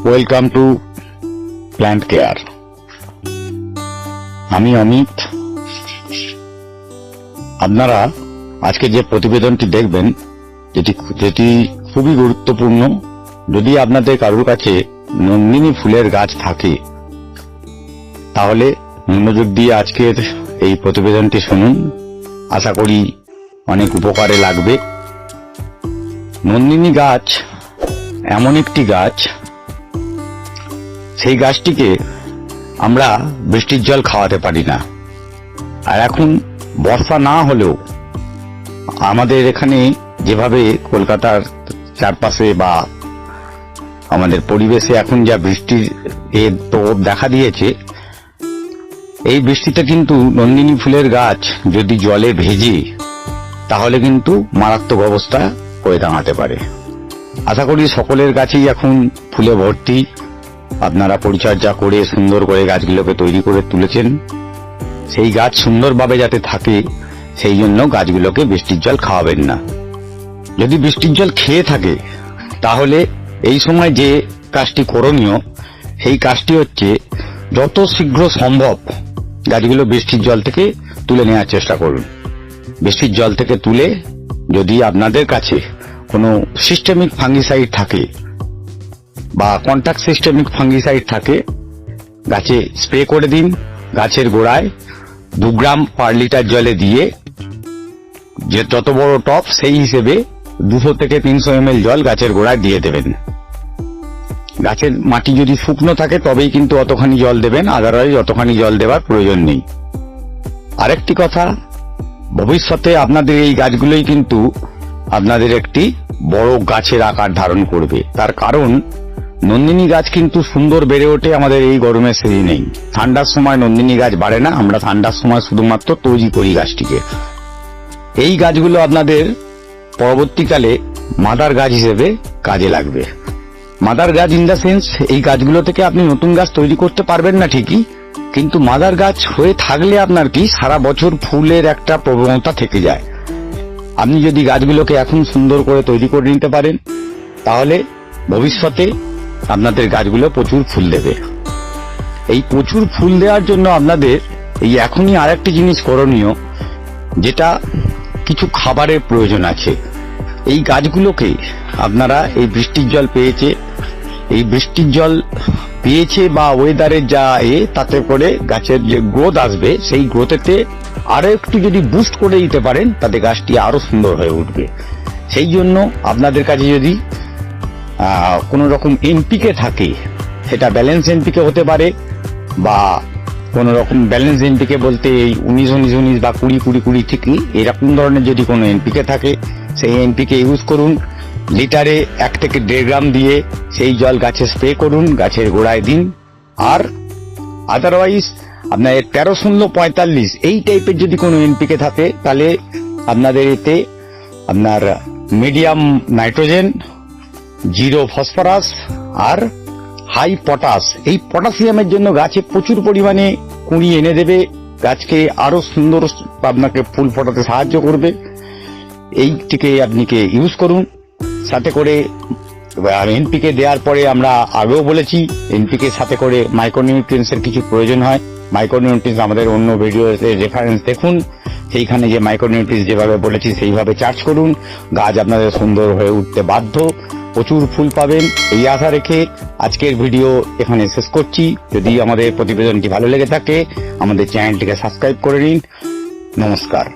Welcome to plant care. আমি অমিত। আপনারা আজকে যে প্রতিবেদনটি দেখবেন যেটি খুবই গুরুত্বপূর্ণ। যদি আপনাদের কারোর কাছে নন্দিনী ফুলের গাছ থাকে তাহলে মনোযোগ দিয়ে আজকের এই প্রতিবেদনটি শুনুন। আশা করি অনেক উপকারে লাগবে। নন্দিনী গাছ এমন একটি গাছ, সেই গাছটিকে আমরা বৃষ্টির জল খাওয়াতে পারি না। আর এখন বর্ষা না হলেও আমাদের এখানে যেভাবে কলকাতার চারপাশে বা আমাদের পরিবেশে এখন যা বৃষ্টির প্রভাব দেখা দিয়েছে, এই বৃষ্টিতে কিন্তু নন্দিনী ফুলের গাছ যদি জলে ভেজে তাহলে কিন্তু মারাত্মক অবস্থা হয়ে দাঁড়াতে পারে। আশা করি সকলের গাছেই এখন ফুলে ভর্তি। আপনারা পরিচর্যা করে সুন্দর করে গাছগুলোকে তৈরি করে তুলেছেন। সেই গাছ সুন্দরভাবে যাতে থাকে সেই জন্য গাছগুলোকে বৃষ্টির জল খাওয়াবেন না। যদি বৃষ্টির জল খেয়ে থাকে তাহলে এই সময় যে কাজটি করণীয়, সেই কাজটি হচ্ছে যত শীঘ্র সম্ভব গাছগুলো বৃষ্টির জল থেকে তুলে নেওয়ার চেষ্টা করুন। বৃষ্টির জল থেকে তুলে যদি আপনাদের কাছে কোনো সিস্টেমিক ফাঙ্গিসাইড থাকে বা কন্টাক্ট সিস্টেমিক ফাঙ্গিসাইড থাকে, গাছে স্প্রে করে দিন। গাছের গোড়ায় 2 গ্রাম পার লিটার জলে দিয়ে, যে যত বড় টপ সেই হিসেবে 200 থেকে 300 ml জল গাছের গোড়ায় দিয়ে দেবেন। গাছের মাটি যদি শুকনো থাকে তবেই কিন্তু অতখানি জল দেবেন, আদারওয়াইজ অতখানি জল দেওয়ার প্রয়োজন নেই। আরেকটি কথা, ভবিষ্যতে আপনাদের এই গাছগুলোই কিন্তু আপনাদের একটি বড় গাছের আকার ধারণ করবে। তার কারণ নন্দিনী গাছ কিন্তু সুন্দর বেড়ে ওঠে আমাদের এই গরমের সিজনেই। ঠান্ডার সময় নন্দিনী গাছ বাড়ে না, আমরা ঠান্ডার সময় শুধুমাত্র তৈরি করি গাছটিকে। এই গাছগুলো আপনাদের পরবর্তীকালে মাদার গাছ হিসেবে কাজে লাগবে। মাদার গাছ ইন দ্য সেন্স, এই গাছগুলো থেকে আপনি নতুন গাছ তৈরি করতে পারবেন না ঠিকই, কিন্তু মাদার গাছ হয়ে থাকলে আপনার কি সারা বছর ফুলের একটা প্রবণতা থেকে যায়। আপনি যদি গাছগুলোকে এখন সুন্দর করে তৈরি করে নিতে পারেন তাহলে ভবিষ্যতে আপনাদের গাছগুলো প্রচুর ফুল দেবে। এই প্রচুর ফুল দেওয়ার জন্য আপনাদের এই এখনই আরেকটি জিনিস করণীয়, যেটা কিছু খাবারের প্রয়োজন আছে। এই গাছগুলোকে আপনারা এই বৃষ্টির জল পেয়েছে বা ওয়েদারের যা তাতে করে গাছের যে গ্রোথ আসবে, সেই গ্রোথেতে আরো একটু যদি বুস্ট করে দিতে পারেন তাতে গাছটি আরো সুন্দর হয়ে উঠবে। সেই জন্য আপনাদের কাছে যদি কোন রকম এনপিকে থাকে, সেটা ব্যালেন্স এনপিকে হতে পারে বা কোন রকম ব্যালেন্স এনপিকে বলতে এই 19-19-19 বা 20-20-20 থেকে এরকম ধরনের যদি কোনো এনপিকে থাকে, সেই এনপিকে ইউজ করুন। লিটারে 1 থেকে 1.5 গ্রাম দিয়ে সেই জল গাছে স্প্রে করুন, গাছের গোড়ায় দিন। আর আদারওয়াইজ আপনার 13-16-45 এই টাইপের যদি কোনো এনপিকে থাকে তাহলে আপনাদের এতে আপনার মিডিয়াম নাইট্রোজেন, 0 ফসফরাস আর হাই পটাশ, এই পটাশিয়ামের জন্য গাছে প্রচুর পরিমাণে কুঁড়ি এনে দেবে, গাছকে আরো সুন্দর আপনাকে ফুল ফোটাতে সাহায্য করবে। এইটিকে আপনি ইউজ করুন। সাথে করে এনপিকে দেওয়ার পরে আমরা আগেও বলেছি, এনপিকে সাথে করে মাইক্রোনিউট্রিয়েন্টসের কিছু প্রয়োজন হয়। মাইক্রোনিউট্রিয়েন্টস আমাদের অন্য ভিডিওতে রেফারেন্স দেখুন, সেইখানে যে মাইক্রোনিউট্রিয়েন্টস যেভাবে বলেছি সেইভাবে চার্জ করুন। গাছ আপনাদের সুন্দর হয়ে উঠতে বাধ্য, প্রচুর ফুল পাবেন এই আশা রেখে আজকের ভিডিও এখানে শেষ করছি। যদি আমাদের প্রতিবেদনটি ভালো লেগে থাকে আমাদের চ্যানেলটিকে সাবস্ক্রাইব করে নিন। নমস্কার।